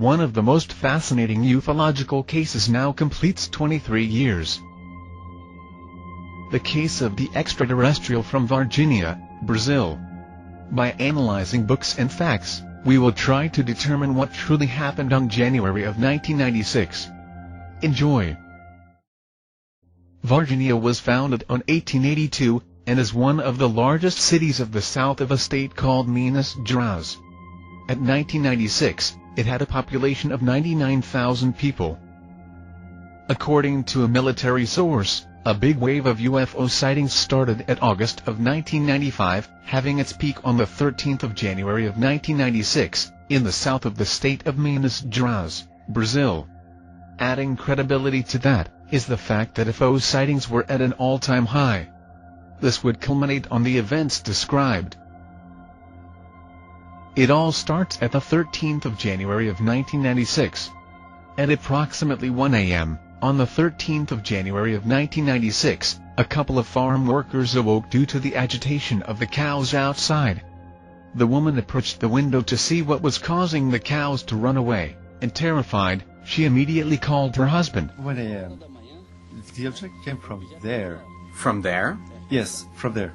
one of the most fascinating ufological cases now completes 23 years. The case of the extraterrestrial from Varginha, Brazil. By analyzing books and facts, we will try to determine what truly happened on January of 1996. Enjoy! Varginha was founded on 1882, and is one of the largest cities of the south of a state called Minas Gerais. At 1996, it had a population of 99,000 people. According to a military source, a big wave of UFO sightings started at August of 1995, having its peak on the 13th of January of 1996, in the south of the state of Minas Gerais, Brazil. Adding credibility to that, is the fact that UFO sightings were at an all-time high. This would culminate on the events described. It all starts at the 13th of January of 1996. At approximately 1 a.m., on the 13th of January of 1996, a couple of farm workers awoke due to the agitation of the cows outside. The woman approached the window to see what was causing the cows to run away, and terrified, she immediately called her husband. 1 a.m. The object came from there. From there? Yes, from there.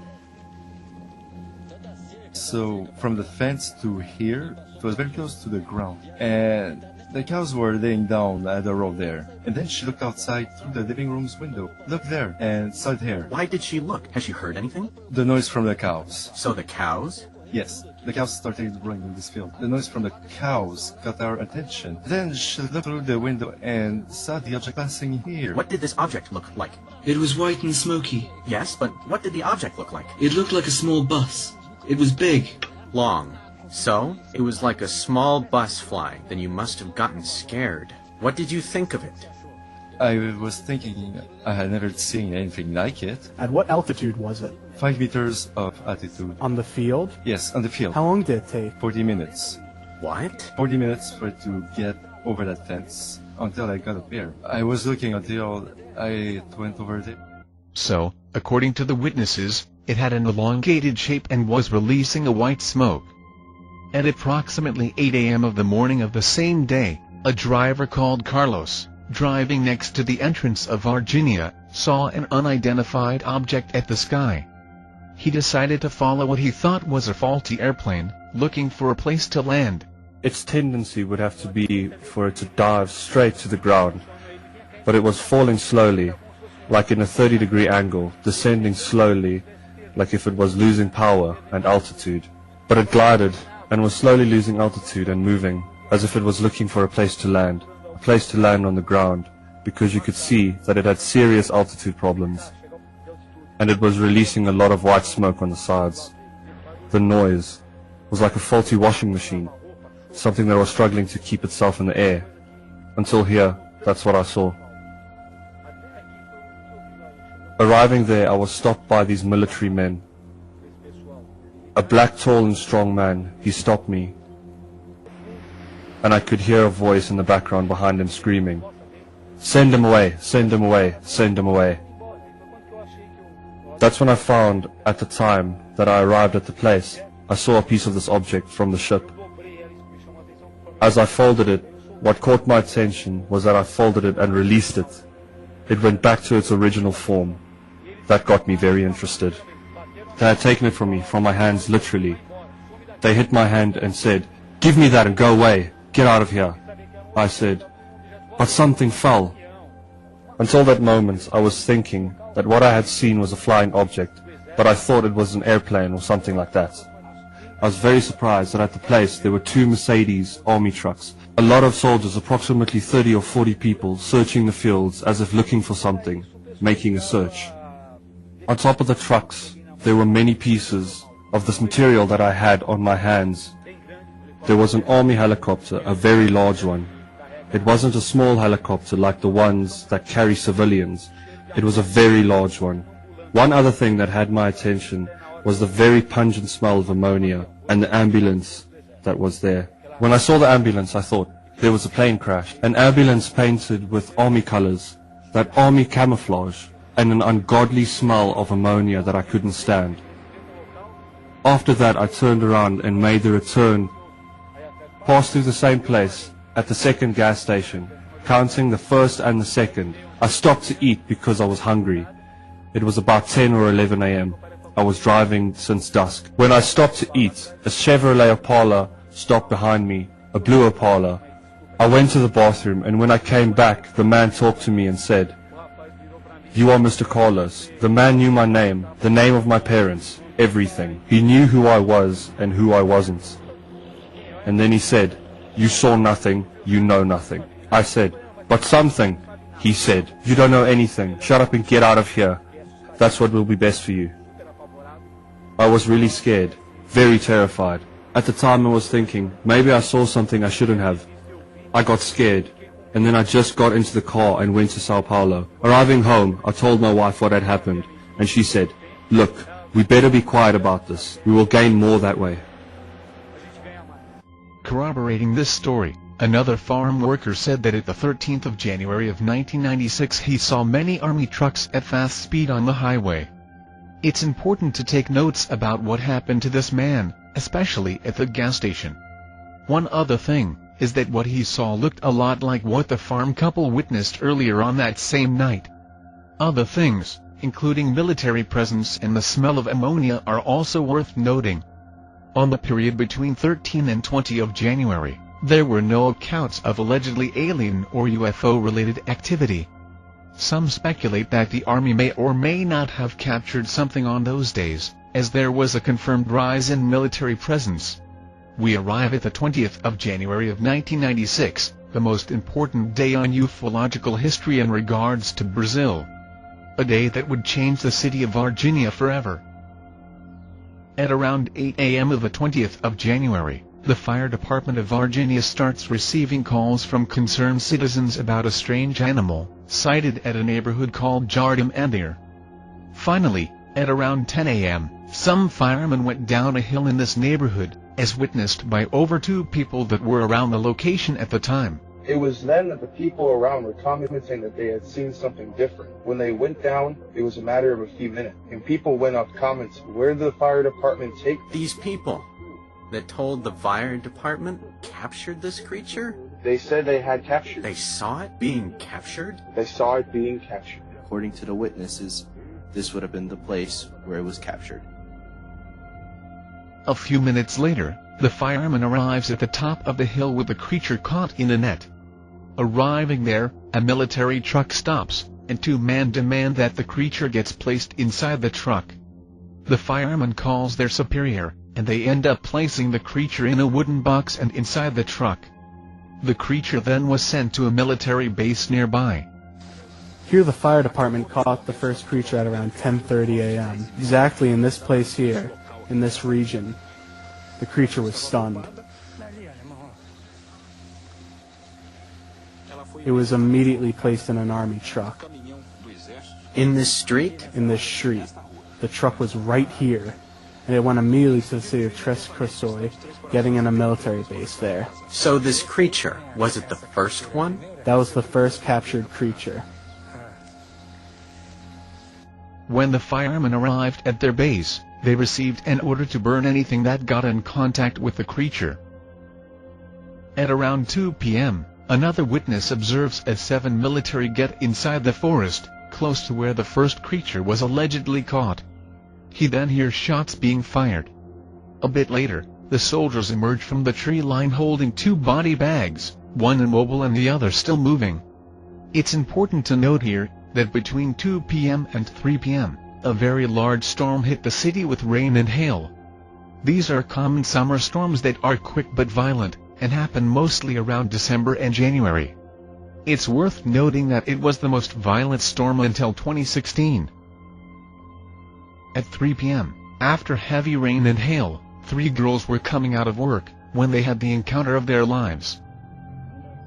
So, from the fence to here, it was very close to the ground. And the cows were laying down at the road there. And then she looked outside through the living room's window. Look there, and saw it here. Why did she look? Has she heard anything? The noise from the cows. So the cows? Yes, the cows started running in this field. The noise from the cows got our attention. Then she looked through the window and saw the object passing here. What did this object look like? It was white and smoky. Yes, but what did the object look like? It looked like a small bus. It was big. Long. So, it was like a small bus flying. Then you must have gotten scared. What did you think of it? I was thinking I had never seen anything like it. At what altitude was it? 5 meters of altitude. On the field? Yes, on the field. How long did it take? 40 minutes. What? 40 minutes for it to get over that fence until I got up there. I was looking until I went over there. So, according to the witnesses, it had an elongated shape and was releasing a white smoke. At approximately 8 a.m. of the morning of the same day, a driver called Carlos, driving next to the entrance of Varginha, saw an unidentified object at the sky. He decided to follow what he thought was a faulty airplane, looking for a place to land. Its tendency would have to be for it to dive straight to the ground, but it was falling slowly, like in a 30-degree angle, descending slowly, like if it was losing power and altitude. But it glided, and was slowly losing altitude and moving, as if it was looking for a place to land on the ground, because you could see that it had serious altitude problems, and it was releasing a lot of white smoke on the sides. The noise was like a faulty washing machine, something that was struggling to keep itself in the air. Until here, that's what I saw. Arriving there, I was stopped by these military men. A black, tall and strong man, he stopped me, and I could hear a voice in the background behind him screaming, "Send him away, send him away, send him away." That's when I found, at the time that I arrived at the place, I saw a piece of this object from the ship. As I folded it, what caught my attention was that I folded it and released it. It went back to its original form. That got me very interested. They had taken it from me, from my hands literally. They hit my hand and said, "Give me that and go away. Get out of here." I said, "But something fell." Until that moment, I was thinking that what I had seen was a flying object, but I thought it was an airplane or something like that. I was very surprised that at the place there were 2 Mercedes army trucks, a lot of soldiers, approximately 30 or 40 people, searching the fields as if looking for something, making a search. On top of the trucks, there were many pieces of this material that I had on my hands. There was an army helicopter, a very large one. It wasn't a small helicopter like the ones that carry civilians. It was a very large one. One other thing that had my attention was the very pungent smell of ammonia and the ambulance that was there. When I saw the ambulance, I thought there was a plane crash. An ambulance painted with army colors, that army camouflage, and an ungodly smell of ammonia that I couldn't stand. After that, I turned around and made the return, passed through the same place, at the second gas station, counting the first and the second. I stopped to eat because I was hungry. It was about 10 or 11 a.m. I was driving since dusk. When I stopped to eat, a Chevrolet Impala stopped behind me, a blue Impala. I went to the bathroom, and when I came back, the man talked to me and said, "You are Mr. Carlos." The man knew my name, the name of my parents, everything. He knew who I was and who I wasn't. And then he said, "You saw nothing, you know nothing." I said, "But something." He said, "You don't know anything. Shut up and get out of here. That's what will be best for you." I was really scared, very terrified. At the time I was thinking, maybe I saw something I shouldn't have. I got scared, and then I just got into the car and went to Sao Paulo. Arriving home, I told my wife what had happened, and she said, "Look, we better be quiet about this. We will gain more that way." Corroborating this story, another farm worker said that at the 13th of January of 1996 he saw many army trucks at fast speed on the highway. It's important to take notes about what happened to this man, especially at the gas station. One other thing is that what he saw looked a lot like what the farm couple witnessed earlier on that same night. Other things, including military presence and the smell of ammonia, are also worth noting. On the period between 13 and 20 of January, there were no accounts of allegedly alien or UFO-related activity. Some speculate that the Army may or may not have captured something on those days, as there was a confirmed rise in military presence. We arrive at the 20th of January of 1996, the most important day on ufological history in regards to Brazil. A day that would change the city of Varginha forever. At around 8 a.m. of the 20th of January, the fire department of Varginha starts receiving calls from concerned citizens about a strange animal, sighted at a neighborhood called Jardim Andir. Finally, at around 10 a.m., some firemen went down a hill in this neighborhood, as witnessed by over 2 people that were around the location at the time. It was then that the people around were commenting that they had seen something different. When they went down, it was a matter of a few minutes, and people went up commenting, "Where did the fire department take them?" These people that told the fire department captured this creature? They said they had captured They it. saw it being captured? They saw it being captured. According to the witnesses, this would have been the place where it was captured. A few minutes later, the fireman arrives at the top of the hill with the creature caught in a net. Arriving there, a military truck stops, and 2 men demand that the creature gets placed inside the truck. The fireman calls their superior, and they end up placing the creature in a wooden box and inside the truck. The creature then was sent to a military base nearby. Here the fire department caught the first creature at around 10:30 a.m. Exactly in this place here, in this region. The creature was stunned. It was immediately placed in an army truck. In this street? In this street. The truck was right here, and it went immediately to the city of Tres Crusoe, getting in a military base there. So this creature, was it the first one? That was the first captured creature. When the firemen arrived at their base, they received an order to burn anything that got in contact with the creature. At around 2 p.m., another witness observes as 7 military get inside the forest, close to where the first creature was allegedly caught. He then hears shots being fired. A bit later, the soldiers emerge from the tree line holding 2 body bags, one immobile and the other still moving. It's important to note here that between 2 p.m. and 3 p.m., a very large storm hit the city with rain and hail. These are common summer storms that are quick but violent, and happen mostly around December and January. It's worth noting that it was the most violent storm until 2016. At 3 p.m., after heavy rain and hail, 3 girls were coming out of work, when they had the encounter of their lives.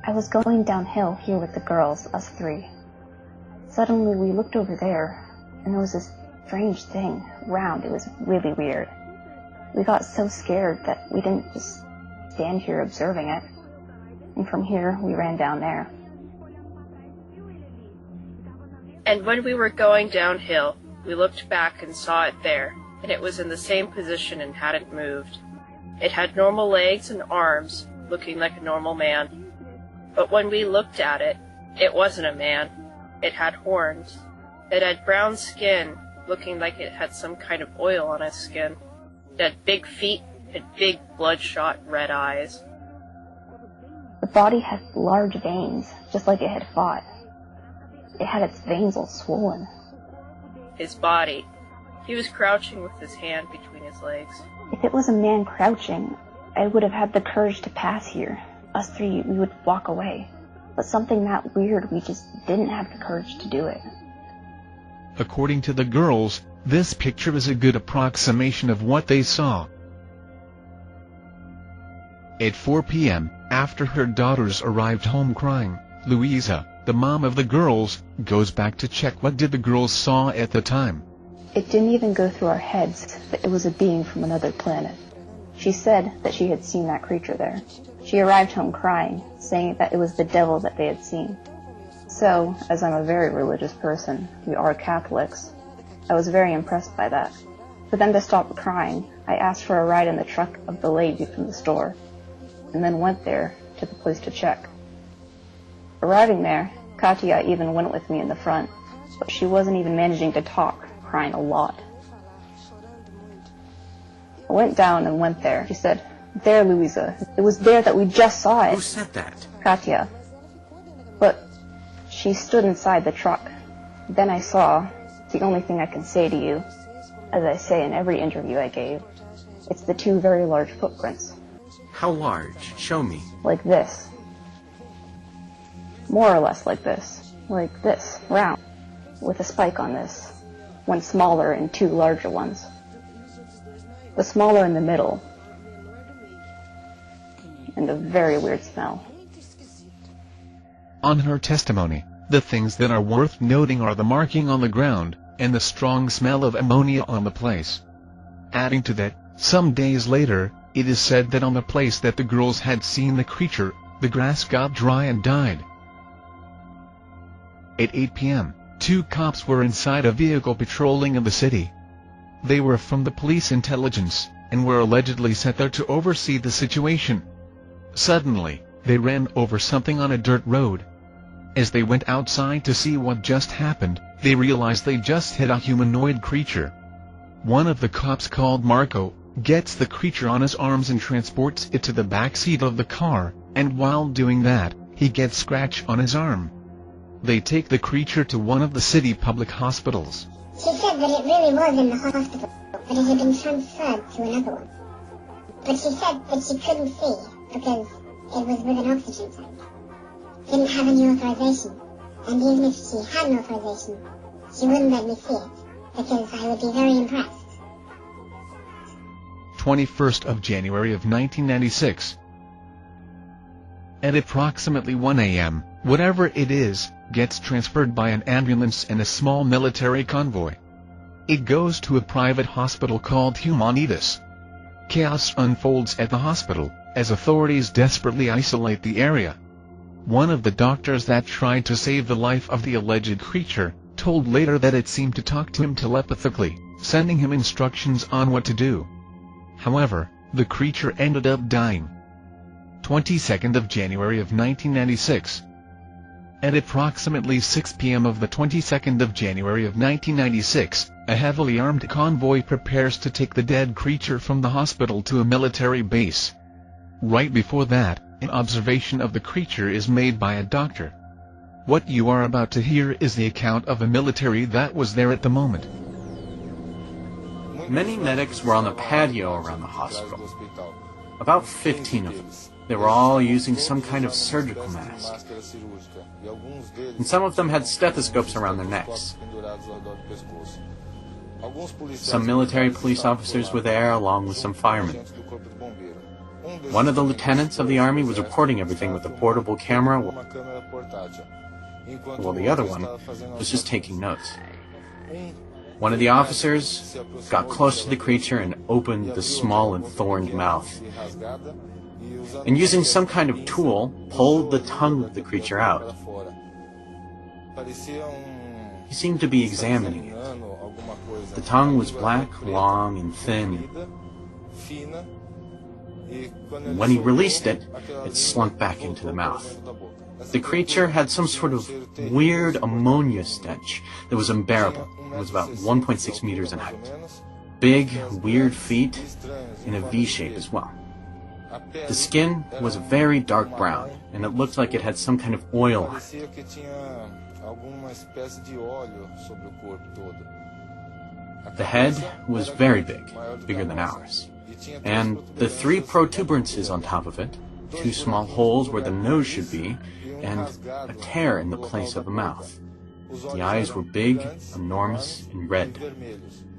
I was going downhill here with the girls, us 3. Suddenly we looked over there, and there was this strange thing round. It was really weird. We got so scared that we didn't just stand here observing it. And from here, we ran down there. And when we were going downhill, we looked back and saw it there, and it was in the same position and hadn't moved. It had normal legs and arms, looking like a normal man. But when we looked at it, it wasn't a man. It had horns. It had brown skin, looking like it had some kind of oil on its skin. It had big feet and big bloodshot red eyes. The body had large veins, just like it had fought. It had its veins all swollen. His body. He was crouching with his hand between his legs. If it was a man crouching, I would have had the courage to pass here. Us three, we would walk away. But something that weird, we just didn't have the courage to do it. According to the girls, this picture is a good approximation of what they saw. At 4 p.m., after her daughters arrived home crying, Louisa, the mom of the girls, goes back to check what did the girls saw at the time. It didn't even go through our heads that it was a being from another planet. She said that she had seen that creature there. She arrived home crying, saying that it was the devil that they had seen. So, as I'm a very religious person, we are Catholics, I was very impressed by that. For them to stop crying, I asked for a ride in the truck of the lady from the store, and then went there to the place to check. Arriving there, Katya even went with me in the front, but she wasn't even managing to talk, crying a lot. I went down and went there. She said, "There, Louisa. It was there that we just saw it." Who said that? Katya. But she stood inside the truck. Then I saw, the only thing I can say to you, as I say in every interview I gave, it's the two very large footprints. How large? Show me. Like this. More or less like this. Like this, round, with a spike on this. One smaller and two larger ones. The smaller in the middle. And a very weird smell. On her testimony, the things that are worth noting are the marking on the ground, and the strong smell of ammonia on the place. Adding to that, some days later, it is said that on the place that the girls had seen the creature, the grass got dry and died. At 8 p.m., 2 cops were inside a vehicle patrolling in the city. They were from the police intelligence, and were allegedly sent there to oversee the situation. Suddenly, they ran over something on a dirt road. As they went outside to see what just happened, they realized they just hit a humanoid creature. One of the cops, called Marco, gets the creature on his arms and transports it to the back seat of the car, and while doing that, he gets scratch on his arm. They take the creature to one of the city public hospitals. She said that it really was in the hospital, but it had been transferred to another one. But she said that she couldn't see because it was with an oxygen tank. Didn't have any authorization, and even if she had an authorization, she wouldn't let me see it, because I would be very impressed. 21st of January of 1996. At approximately 1 a.m., whatever it is, gets transferred by an ambulance and a small military convoy. It goes to a private hospital called Humanitas. Chaos unfolds at the hospital, as authorities desperately isolate the area. One of the doctors that tried to save the life of the alleged creature, told later that it seemed to talk to him telepathically, sending him instructions on what to do. However, the creature ended up dying. 22nd of January of 1996. At approximately 6 p.m. of the 22nd of January of 1996, a heavily armed convoy prepares to take the dead creature from the hospital to a military base. Right before that, an observation of the creature is made by a doctor. What you are about to hear is the account of a military that was there at the moment. Many medics were on the patio around the hospital. About 15 of them. They were all using some kind of surgical mask. And some of them had stethoscopes around their necks. Some military police officers were there along with some firemen. One of the lieutenants of the army was reporting everything with a portable camera, while the other one was just taking notes. One of the officers got close to the creature and opened the small and thorned mouth, and using some kind of tool, pulled the tongue of the creature out. He seemed to be examining it. The tongue was black, long, and thin. And when he released it, it slunk back into the mouth. The creature had some sort of weird ammonia stench that was unbearable. It was about 1.6 meters in height. Big, weird feet in a V shape as well. The skin was very dark brown, and it looked like it had some kind of oil on it. The head was very big, bigger than ours. And the 3 protuberances on top of it, 2 small holes where the nose should be, and a tear in the place of the mouth. The eyes were big, enormous, and red.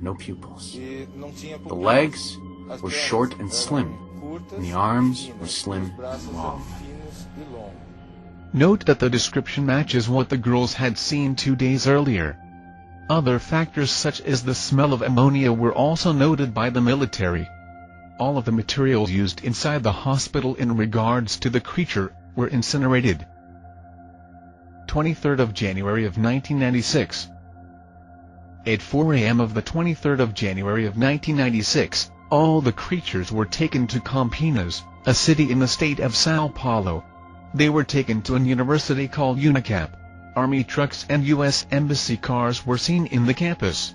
No pupils. The legs were short and slim, and the arms were slim and long. Note that the description matches what the girls had seen 2 days earlier. Other factors such as the smell of ammonia were also noted by the military. All of the materials used inside the hospital in regards to the creature were incinerated. 23rd of January of 1996. At 4 a.m. of the 23rd of January of 1996, all the creatures were taken to Campinas, a city in the state of São Paulo. They were taken to an university called UNICAMP. Army trucks and U.S. Embassy cars were seen in the campus.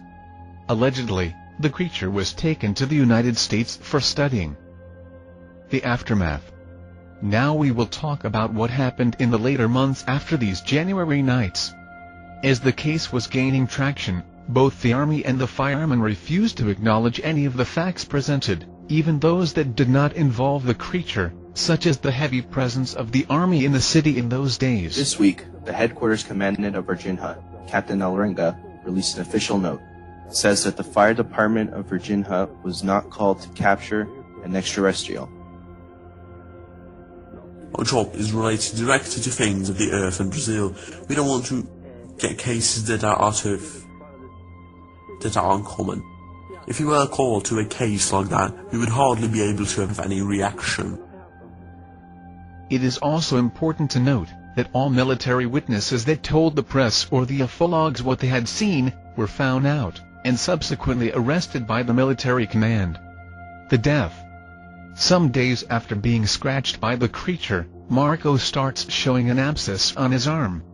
Allegedly, the creature was taken to the United States for studying. The aftermath. Now we will talk about what happened in the later months after these January nights. As the case was gaining traction, both the Army and the firemen refused to acknowledge any of the facts presented, even those that did not involve the creature, such as the heavy presence of the Army in the city in those days. This week, the headquarters commandant of Varginha, Captain Alrenga, released an official note. It says that the fire department of Varginha was not called to capture an extraterrestrial. Our job is related directly to things of the Earth and Brazil. We don't want to get cases that are uncommon. If we were called to a case like that, we would hardly be able to have any reaction. It is also important to note that all military witnesses that told the press or the ufologs what they had seen were found out and subsequently arrested by the military command. The death. Some days after being scratched by the creature, Marco starts showing an abscess on his arm.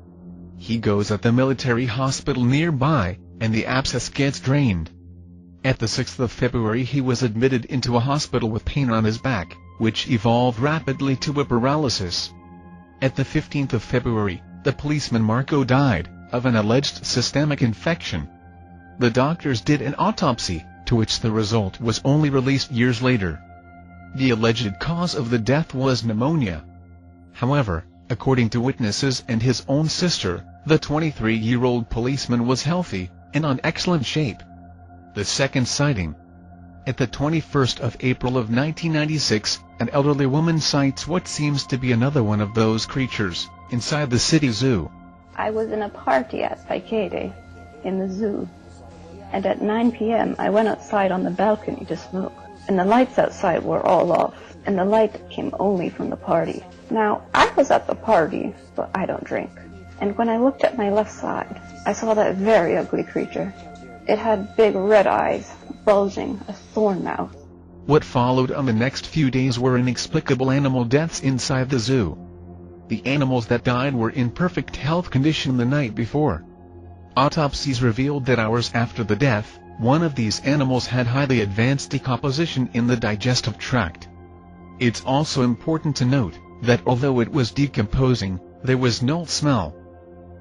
He goes at the military hospital nearby, and the abscess gets drained. At the 6th of February he was admitted into a hospital with pain on his back, which evolved rapidly to a paralysis. At the 15th of February, the policeman Marco died of an alleged systemic infection. The doctors did an autopsy, to which the result was only released years later. The alleged cause of the death was pneumonia. However, according to witnesses and his own sister, the 23-year-old policeman was healthy and in excellent shape. The second sighting. At the 21st of April of 1996, an elderly woman sights what seems to be another one of those creatures, inside the city zoo. I was in a party at Keque, in the zoo, and at 9 p.m. I went outside on the balcony to smoke, and the lights outside were all off, and the light came only from the party. Now, I was at the party, but I don't drink, and when I looked at my left side, I saw that very ugly creature. It had big red eyes, bulging, a thorn mouth. What followed on the next few days were inexplicable animal deaths inside the zoo. The animals that died were in perfect health condition the night before. Autopsies revealed that hours after the death, one of these animals had highly advanced decomposition in the digestive tract. It's also important to note that although it was decomposing, there was no smell.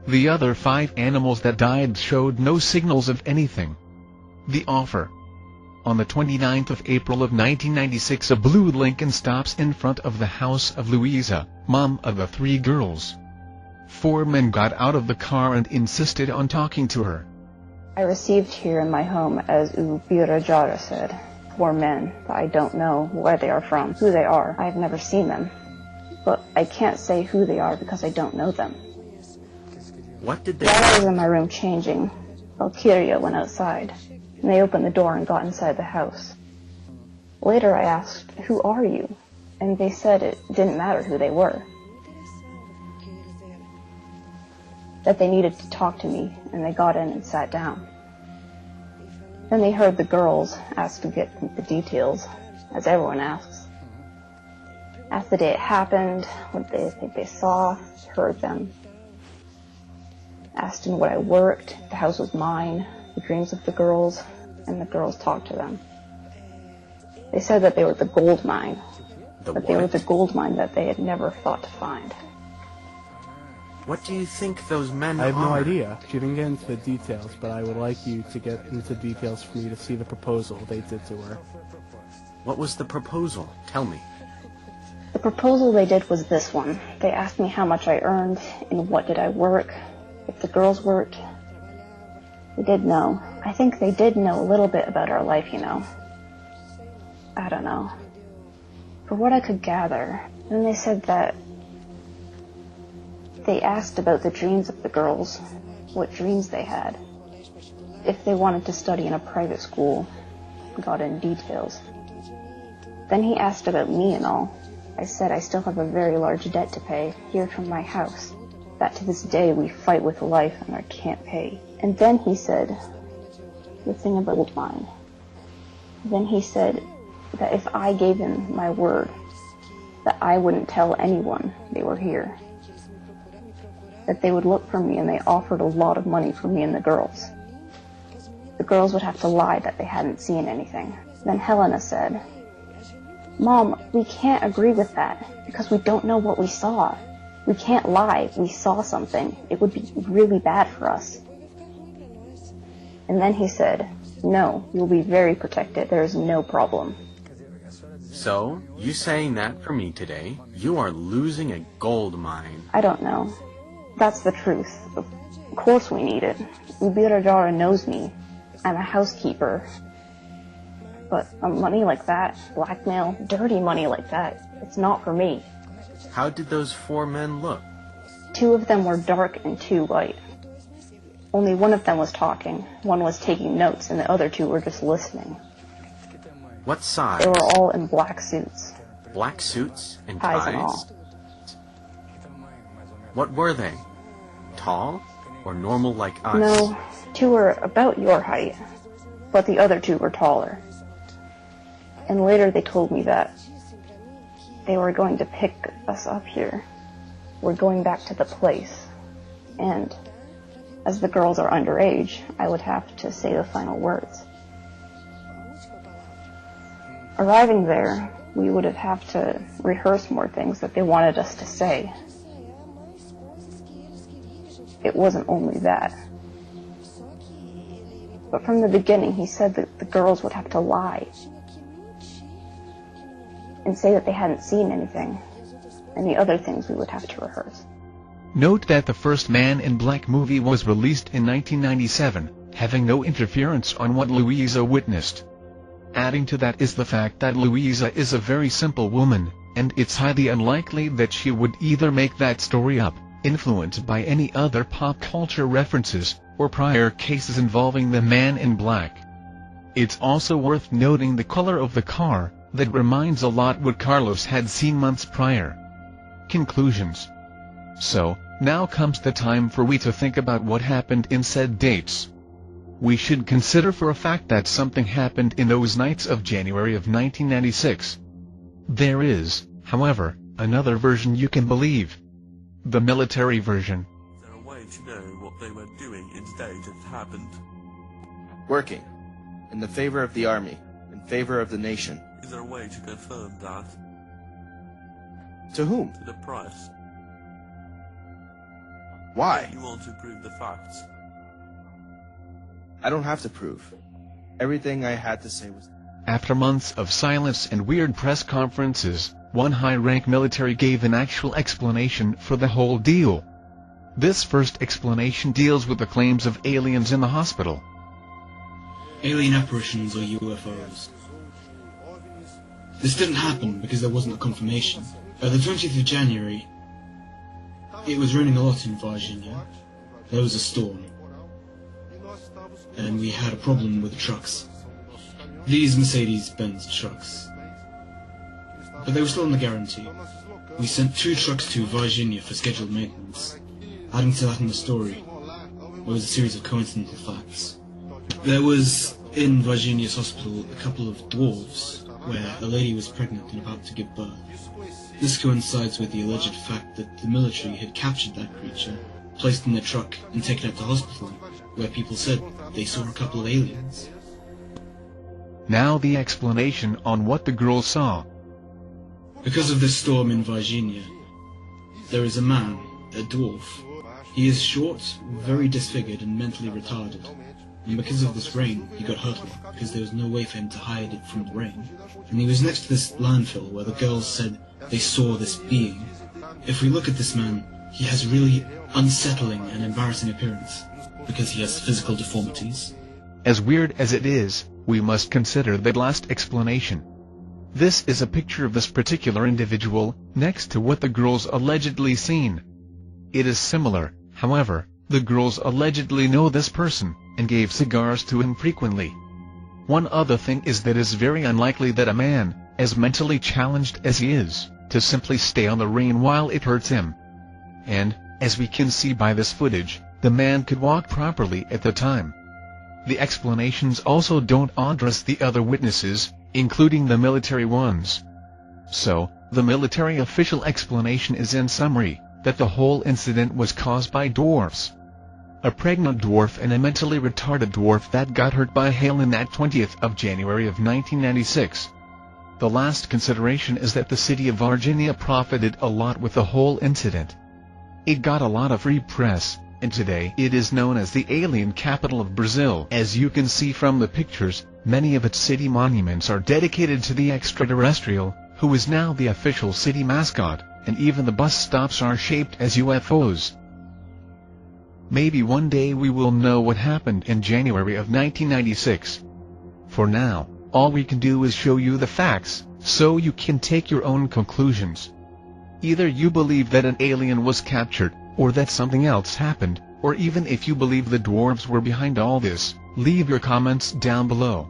The other 5 animals that died showed no signals of anything. The offer. On the 29th of April of 1996, a blue Lincoln stops in front of the house of Luisa, mom of the 3 girls. 4 men got out of the car and insisted on talking to her. I received here in my home, as Ubira Jara said, 4 men, but I don't know where they are from, who they are. I've never seen them. But I can't say who they are because I don't know them. What did they... While I was in my room changing, Valkyria went outside, and they opened the door and got inside the house. Later I asked, "Who are you?" And they said it didn't matter who they were. That they needed to talk to me, and they got in and sat down. Then they heard the girls ask to get the details, as everyone asks. Asked the day it happened, what they think they saw, heard them. Asked him what I worked, the house was mine, the dreams of the girls, and the girls talked to them. They said that they were the gold mine, but they were the gold mine that they had never thought to find. What do you think those men are? I have no idea. She didn't get into the details, but I would like you to get into details for me to see the proposal they did to her. What was the proposal? Tell me. The proposal they did was this one. They asked me how much I earned, and what did I work, if the girls worked. They did know. I think they did know a little bit about our life, you know. I don't know. For what I could gather, then they said that they asked about the dreams of the girls, what dreams they had, if they wanted to study in a private school, got in details. Then he asked about me and all. I said I still have a very large debt to pay, here from my house, that to this day we fight with life and I can't pay. And then he said, the thing about gold mine. Then he said that if I gave him my word, that I wouldn't tell anyone they were here. That they would look for me, and they offered a lot of money for me and the girls. The girls would have to lie that they hadn't seen anything. Then Helena said, "Mom, we can't agree with that, because we don't know what we saw. We can't lie. We saw something. It would be really bad for us." And then he said, "No, you'll be very protected. There is no problem." So, you saying that for me today, you are losing a gold mine. I don't know. That's the truth. Of course we need it. Ubirajara knows me. I'm a housekeeper. But money like that, blackmail, dirty money like that, it's not for me. How did those 4 men look? 2 of them were dark and 2 white. Only one of them was talking, one was taking notes, and the other 2 were just listening. What size? They were all in black suits. Black suits and Ties ties? and all. What were they? Tall or normal like us? No, 2 were about your height, but the other 2 were taller. And later they told me that they were going to pick us up here. We're going back to the place. And as the girls are underage, I would have to say the final words. Arriving there, we would have to rehearse more things that they wanted us to say. It wasn't only that. But from the beginning, he said that the girls would have to lie and say that they hadn't seen anything, and the other things we would have to rehearse. Note that the first Man in Black movie was released in 1997, having no interference on what Louisa witnessed. Adding to that is the fact that Louisa is a very simple woman, and it's highly unlikely that she would either make that story up, influenced by any other pop culture references, or prior cases involving the Man in Black. It's also worth noting the color of the car, that reminds a lot what Carlos had seen months prior. Conclusions. So, now comes the time for we to think about what happened in said dates. We should consider for a fact that something happened in those nights of January of 1996. There is, however, another version you can believe. The military version. Is there a way to know what they were doing in the day that happened? Working. In the favor of the army. In favor of the nation. Is there a way to confirm that? To whom? To the press. Why? You want to prove the facts. I don't have to prove. Everything I had to say was... After months of silence and weird press conferences, one high-rank military gave an actual explanation for the whole deal. This first explanation deals with the claims of aliens in the hospital. Alien apparitions or UFOs. This didn't happen because there wasn't a confirmation. The 20th of January, it was raining a lot in Varginha. There was a storm. And we had a problem with the trucks. These Mercedes-Benz trucks. But they were still on the guarantee. We sent 2 trucks to Varginha for scheduled maintenance. Adding to that in the story, there was a series of coincidental facts. There was, in Varginha's hospital, a couple of dwarves where a lady was pregnant and about to give birth. This coincides with the alleged fact that the military had captured that creature, placed in a truck, and taken it to hospital, where people said they saw a couple of aliens. Now the explanation on what the girls saw. Because of this storm in Varginha, there is a man, a dwarf. He is short, very disfigured, and mentally retarded. And because of this rain, he got hurt a lot, because there was no way for him to hide it from the rain. And he was next to this landfill where the girls said they saw this being. If we look at this man, he has really unsettling and embarrassing appearance, because he has physical deformities. As weird as it is, we must consider the last explanation. This is a picture of this particular individual, next to what the girls allegedly seen. It is similar, however. The girls allegedly know this person, and gave cigars to him frequently. One other thing is that it is very unlikely that a man, as mentally challenged as he is, to simply stay on the rain while it hurts him. And, as we can see by this footage, the man could walk properly at the time. The explanations also don't address the other witnesses, including the military ones. So, the military official explanation is in summary, that the whole incident was caused by dwarfs. A pregnant dwarf and a mentally retarded dwarf that got hurt by hail in that 20th of January of 1996. The last consideration is that the city of Varginha profited a lot with the whole incident. It got a lot of free press, and today it is known as the alien capital of Brazil. As you can see from the pictures, many of its city monuments are dedicated to the extraterrestrial, who is now the official city mascot, and even the bus stops are shaped as UFOs. Maybe one day we will know what happened in January of 1996. For now, all we can do is show you the facts, so you can take your own conclusions. Either you believe that an alien was captured, or that something else happened, or even if you believe the dwarves were behind all this, leave your comments down below.